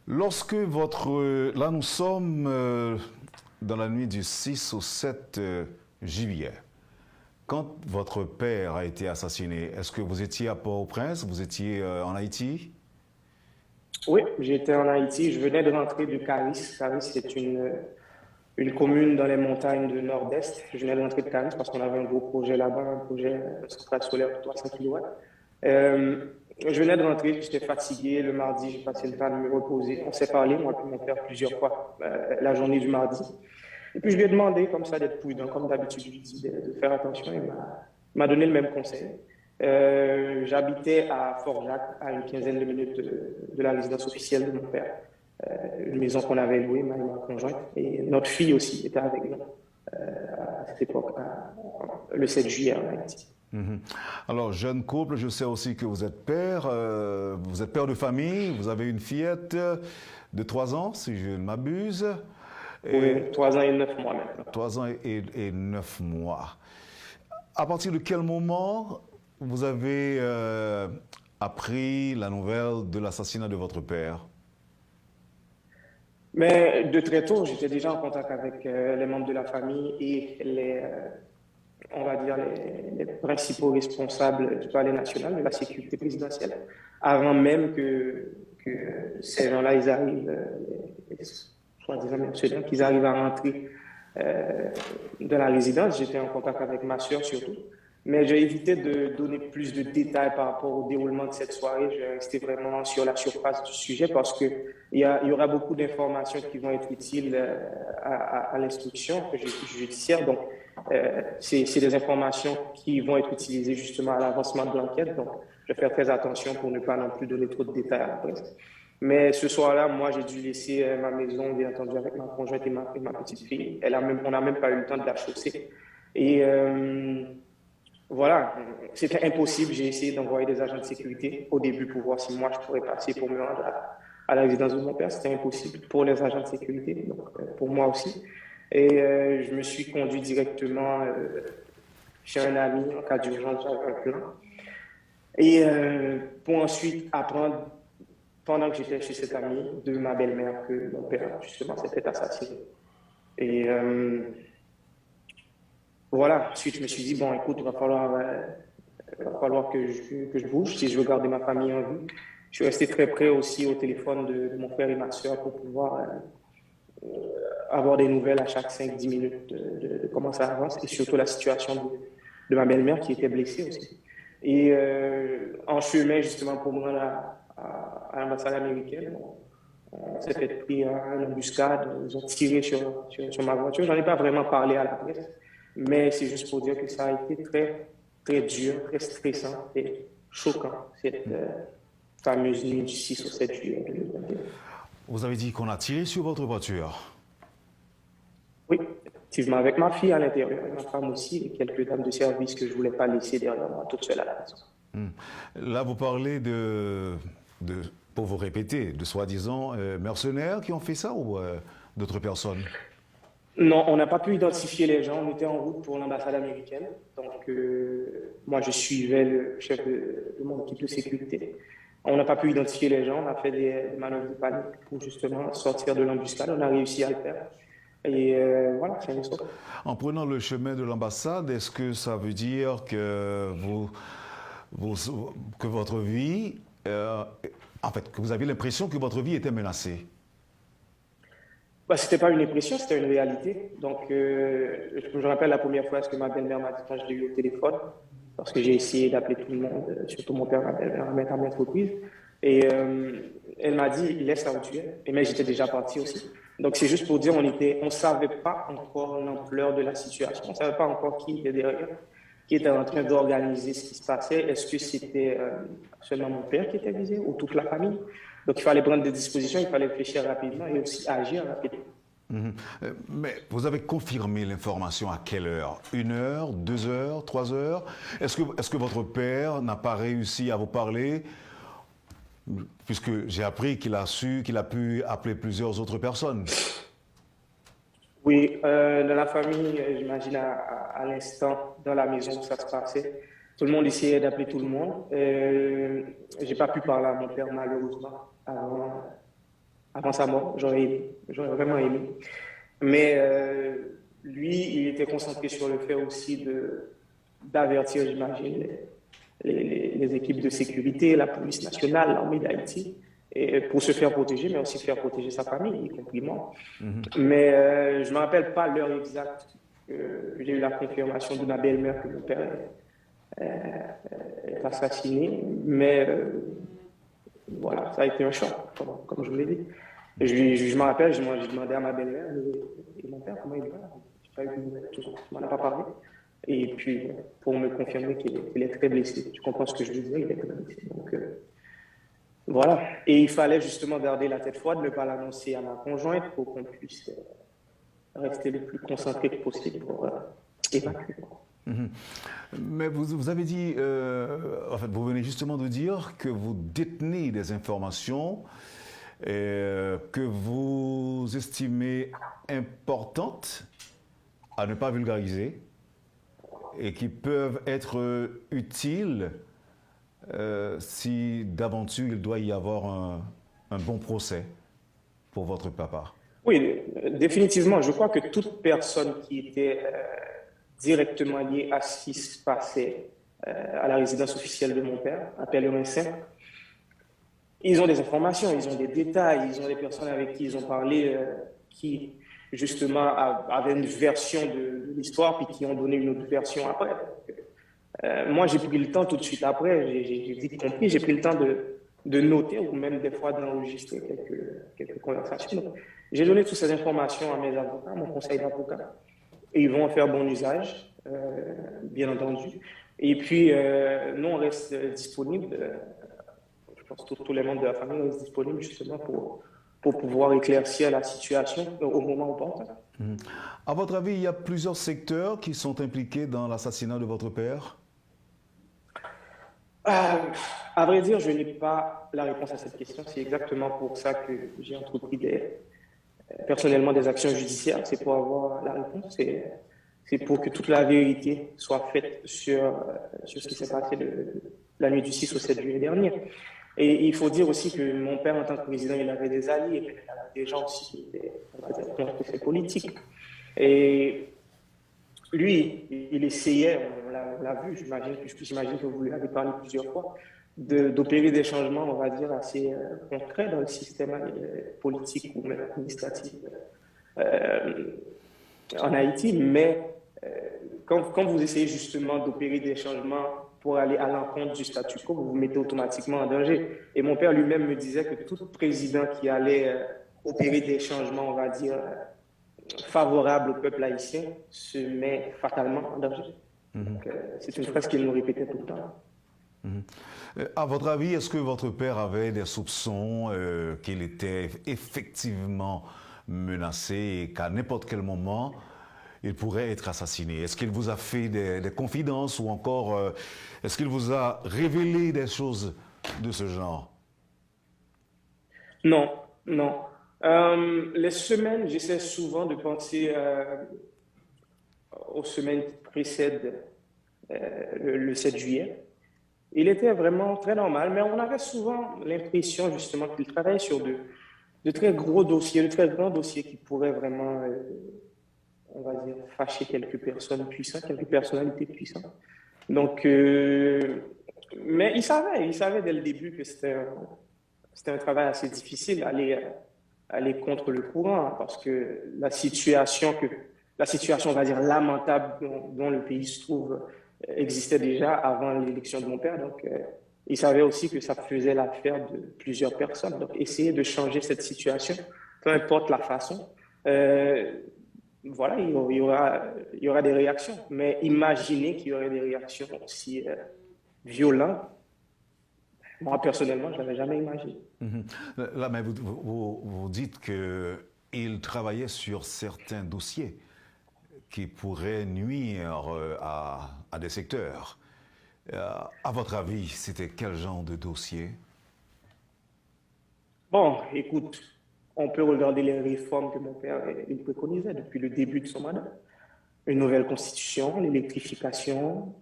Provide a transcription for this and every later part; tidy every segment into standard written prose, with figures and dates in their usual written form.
Là, nous sommes dans la nuit du 6 au 7 juillet. Quand votre père a été assassiné, est-ce que vous étiez à Port-au-Prince? Vous étiez en Haïti? Oui, j'étais en Haïti. Je venais de rentrer de Caris. Caris, c'est une commune dans les montagnes du nord-est. Je venais de rentrer de Caris parce qu'on avait un gros projet là-bas, un projet centrale solaire de 300 kilowatts. Euh, je venais de rentrer, j'étais fatigué. Le mardi, j'ai passé le temps de me reposer. On s'est parlé, moi et mon père, plusieurs fois la journée du mardi. Et puis, je lui ai demandé, comme ça, d'être prudent. Comme d'habitude, je lui dis de faire attention. Il m'a donné le même conseil. J'habitais à Fort-Jacques, à une quinzaine de minutes de la résidence officielle de mon père. Une maison qu'on avait louée, moi et ma conjointe. Et notre fille aussi était avec nous à cette époque, le 7 juillet en Haïti. Mhm. Alors, jeune couple, je sais aussi que vous êtes père de famille, vous avez une fillette de 3 ans, si je ne m'abuse, et Oui, 3 ans et 9 mois maintenant. 3 ans et 9 mois. À partir de quel moment vous avez appris la nouvelle de l'assassinat de votre père? Mais de très tôt, j'étais déjà en contact avec les membres de la famille et on va dire, les principaux responsables du palais national, de la sécurité présidentielle, avant même que ces gens-là, ils arrivent, soi-disant mercenaires, qu'ils arrivent à rentrer dans la résidence. J'étais en contact avec ma sœur surtout. Mais j'ai évité de donner plus de détails par rapport au déroulement de cette soirée. Je vais rester vraiment sur la surface du sujet parce il y aura beaucoup d'informations qui vont être utiles à l'instruction judiciaire. Donc, c'est des informations qui vont être utilisées justement à l'avancement de l'enquête. Donc, je vais faire très attention pour ne pas non plus donner trop de détails à la presse. Mais ce soir-là, moi, j'ai dû laisser ma maison, bien entendu, avec ma conjointe et ma petite fille. On n'a même pas eu le temps de la chausser. Et voilà, c'était impossible. J'ai essayé d'envoyer des agents de sécurité au début pour voir si moi je pourrais passer pour me rendre à la résidence de mon père. C'était impossible pour les agents de sécurité, donc pour moi aussi. Et je me suis conduit directement chez un ami en cas d'urgence, j'avais un plan. Et pour ensuite apprendre, pendant que j'étais chez cet ami, de ma belle-mère que mon père, justement, s'était assassiné. Et voilà, ensuite je me suis dit, bon, écoute, il va falloir que je bouge si je veux garder ma famille en vie. Je suis resté très près aussi au téléphone de mon frère et ma soeur pour pouvoir avoir des nouvelles à chaque 5-10 minutes de comment ça avance et surtout la situation de ma belle-mère qui était blessée aussi. Et en chemin, justement, pour me rendre à l'ambassade américaine, on s'est fait pris à une embuscade, ils ont tiré sur ma voiture. J'en ai pas vraiment parlé à la presse, mais c'est juste pour dire que ça a été très, très dur, très stressant et choquant, cette fameuse nuit du 6 au 7 juillet 2021. Vous avez dit qu'on a tiré sur votre voiture. Oui, effectivement, avec ma fille à l'intérieur, et ma femme aussi, et quelques dames de service que je voulais pas laisser derrière moi, toute seule à la maison. Hmm. Là, vous parlez pour vous répéter, de soi-disant mercenaires qui ont fait ça ou d'autres personnes? Non, on n'a pas pu identifier les gens. On était en route pour l'ambassade américaine. Donc, moi, je suivais le chef de mon équipe de sécurité. On n'a pas pu identifier les gens. On a fait des manœuvres de panique pour justement sortir de l'embuscade. On a réussi à le faire. Et voilà, c'est une histoire. En prenant le chemin de l'ambassade, est-ce que ça veut dire que que votre vie, en fait, que vous avez l'impression que votre vie était menacée? Bah, c'était pas une impression, c'était une réalité. Donc, je me rappelle la première fois ce que ma belle-mère m'a dit quand je l'ai eu au téléphone, parce que j'ai essayé d'appeler tout le monde, surtout mon père, ma belle-mère, à maintes reprises. Et elle m'a dit, laisse là où tu es. Et mais j'étais déjà parti aussi. Donc, c'est juste pour dire, on savait pas encore l'ampleur de la situation. On savait pas encore qui était derrière, qui était en train d'organiser ce qui se passait. Est-ce que c'était seulement mon père qui était visé ou toute la famille? Donc, il fallait prendre des dispositions, il fallait réfléchir rapidement et aussi agir rapidement. Mhm. Mais vous avez confirmé l'information à quelle heure? 1 heure, 2 heures, 3 heures? Est-ce que votre père n'a pas réussi à vous parler? Puisque j'ai appris qu'il a pu appeler plusieurs autres personnes. Oui, dans la famille, j'imagine à l'instant, dans la maison où ça se passait, tout le monde essayait d'appeler tout le monde. J'ai pas pu parler à mon père malheureusement avant, avant sa mort. J'aurais vraiment aimé. Mais lui, il était concentré sur le fait aussi d'avertir, j'imagine, les équipes de sécurité, la police nationale, l'armée d'Haïti, et pour se faire protéger, mais aussi faire protéger sa famille, y compris moi. Mais je ne me rappelle pas l'heure exacte. J'ai eu la confirmation de ma belle-mère que mon père est assassiné, mais voilà, ça a été un choc, comme je vous l'ai dit. Je me rappelle, j'ai demandé à ma belle-mère, et mon père, comment il va? Je n'ai pas eu de nouvelles, tout ça. On n'en a pas parlé. Et puis, pour me confirmer qu'il est très blessé. Tu comprends ce que je veux dire? Il est très blessé. Donc, voilà. Et il fallait justement garder la tête froide, ne pas l'annoncer à ma conjointe pour qu'on puisse rester le plus concentré que possible pour évacuer. Mais vous avez dit, en fait, vous venez justement de dire que vous détenez des informations que vous estimez importantes à ne pas vulgariser et qui peuvent être utiles si d'aventure il doit y avoir un bon procès pour votre papa. Oui, définitivement. Je crois que toute personne qui était directement liée à ce qui se passait à la résidence officielle de mon père, à Pèlerin-Saint, ils ont des informations, ils ont des détails, ils ont des personnes avec qui ils ont parlé qui, justement, avaient une version de l'histoire puis qui ont donné une autre version après. Moi, j'ai pris le temps tout de suite après, j'ai vite compris, j'ai pris le temps de noter ou même des fois d'enregistrer quelques conversations. Donc, j'ai donné toutes ces informations à mes avocats, à mon conseil d'avocat, et ils vont en faire bon usage, bien entendu. Et puis, nous, on reste disponible. Je pense que tous les membres de la famille restent disponibles justement pour pouvoir éclaircir la situation au moment opportun. À votre avis, il y a plusieurs secteurs qui sont impliqués dans l'assassinat de votre père? À vrai dire, je n'ai pas la réponse à cette question. C'est exactement pour ça que j'ai entrepris personnellement des actions judiciaires. C'est pour avoir la réponse. C'est pour que toute la vérité soit faite sur ce qui s'est passé la nuit du 6 au 7 juillet dernier. Et il faut dire aussi que mon père, en tant que président, il avait des alliés, mais il avait des gens aussi qui étaient, on va dire, contre ses politiques. Et lui, il essayait, on l'a vu, j'imagine que vous lui avez parlé plusieurs fois, d'opérer des changements, on va dire, assez concrets dans le système politique ou même administratif en Haïti. Mais quand vous essayez justement d'opérer des changements pour aller à l'encontre du statu quo, vous vous mettez automatiquement en danger. Et mon père lui-même me disait que tout président qui allait opérer des changements, on va dire, favorables au peuple haïtien, se met fatalement en danger. C'est une phrase qu'il nous répétait tout le temps. À votre avis, est-ce que votre père avait des soupçons qu'il était effectivement menacé et qu'à n'importe quel moment, il pourrait être assassiné? Est-ce qu'il vous a fait des confidences ou encore est-ce qu'il vous a révélé des choses de ce genre? Non, non. Les semaines, j'essaie souvent de penser aux semaines qui précèdent le 7 juillet. Il était vraiment très normal, mais on avait souvent l'impression justement qu'il travaillait sur de très gros dossiers, de très grands dossiers qui pourraient vraiment, on va dire, fâcher quelques personnes puissantes, quelques personnalités puissantes. Donc, mais il savait dès le début que c'était un travail assez difficile aller contre le courant parce que la situation, on va dire, lamentable dont le pays se trouve existait déjà avant l'élection de mon père. Donc, il savait aussi que ça faisait l'affaire de plusieurs personnes. Donc, essayer de changer cette situation, peu importe la façon, voilà, il y aura des réactions. Mais imaginez qu'il y aurait des réactions aussi violentes. Moi, personnellement, je ne l'avais jamais imaginé. Là, mais vous dites qu'il travaillait sur certains dossiers qui pourraient nuire à des secteurs. À votre avis, c'était quel genre de dossier? Bon, écoute, on peut regarder les réformes que mon père il préconisait depuis le début de son mandat. Une nouvelle constitution, l'électrification,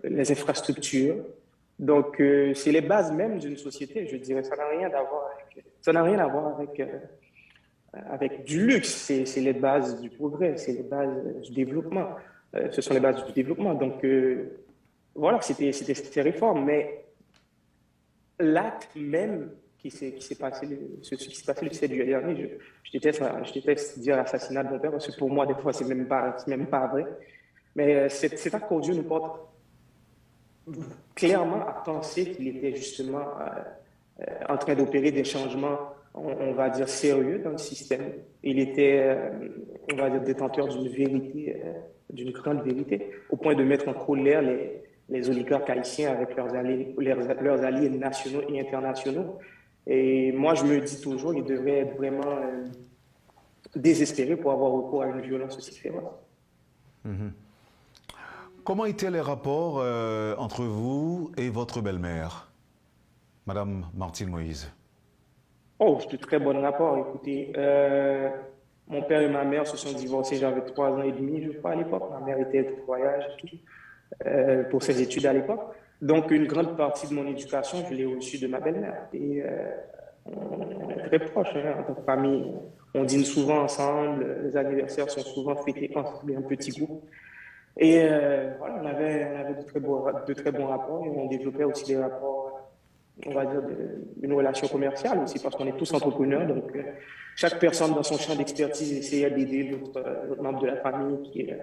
les infrastructures, Donc, c'est les bases même d'une société, je dirais. Ça n'a rien à voir avec du luxe. C'est les bases du progrès, c'est les bases du développement. Ce sont les bases du développement. Donc, voilà, c'était ces réformes. Mais l'acte même qui s'est passé, ce qui s'est passé le 17 juillet dernier, je déteste dire l'assassinat de mon père parce que pour moi, des fois, c'est même pas vrai. Mais cet acte odieux nous porte clairement à penser qu'il était justement en train d'opérer des changements, on va dire, sérieux dans le système. Il était, on va dire, détenteur d'une vérité, d'une grande vérité, au point de mettre en colère les oligarques haïtiens avec leurs alliés nationaux et internationaux. Et moi, je me dis toujours qu'il devrait être vraiment désespéré pour avoir recours à une violence aussi féroce. Comment étaient les rapports entre vous et votre belle-mère, Madame Martine Moïse? Oh, c'est de très bon rapport. Écoutez, mon père et ma mère se sont divorcés, j'avais 3 ans et demi, je crois, à l'époque. Ma mère était au voyage et tout, pour ses études à l'époque. Donc, une grande partie de mon éducation, je l'ai reçue de ma belle-mère. Et on est très proches, hein, en tant que famille. On dîne souvent ensemble, les anniversaires sont souvent fêtés ensemble, un petit groupe. Et voilà, on avait de très bons rapports et on développait aussi des rapports, on va dire, une relation commerciale aussi, parce qu'on est tous entrepreneurs. Donc, chaque personne dans son champ d'expertise essayait d'aider l'autre membre de la famille qui est